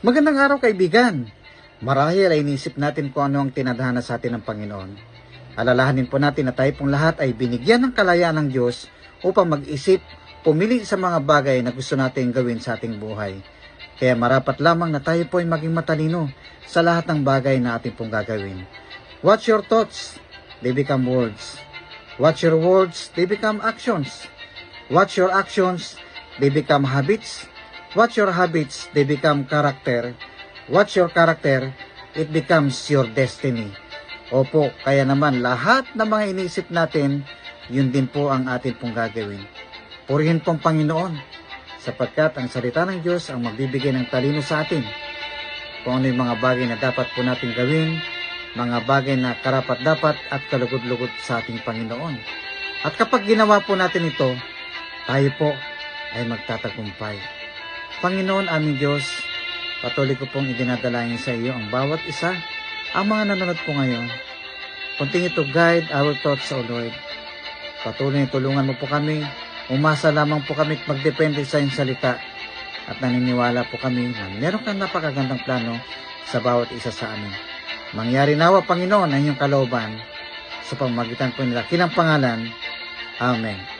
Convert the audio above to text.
Magandang araw kaibigan. Marahil ay inisip natin kung ano ang tinadhana sa atin ng Panginoon. Alalahanin po natin na tayo pong lahat ay binigyan ng kalayaan ng Diyos upang mag-isip, pumili sa mga bagay na gusto natin gawin sa ating buhay. Kaya marapat lamang na tayo po ay maging matalino sa lahat ng bagay na ating pong gagawin. Watch your thoughts, they become words. Watch your words, they become actions. Watch your actions, they become habits. Watch your habits, they become character. Watch your character, it becomes your destiny. Opo, kaya naman lahat ng mga iniisip natin, yun din po ang atin pong gagawin. Purihin pong Panginoon, sapagkat ang salita ng Diyos ang magbibigay ng talino sa atin. Kung ano yung mga bagay na dapat po natin gawin, mga bagay na karapat-dapat at kalugod-lugod sa ating Panginoon. At kapag ginawa po natin ito, tayo po ay magtatagumpay. Panginoon aming Diyos, patuloy ko pong idinadalangin sa iyo ang bawat isa, ang mga nanonood po ngayon. Continue to guide our thoughts, O Lord. Patuloy tulungan mo po kami, umasa lamang po kami at magdepende sa iyong salita. At naniniwala po kami na meron kang napakagandang plano sa bawat isa sa amin. Mangyari nawa, Panginoon, ang iyong kalooban sa pamamagitan po nila. Kilang pangalan. Amen.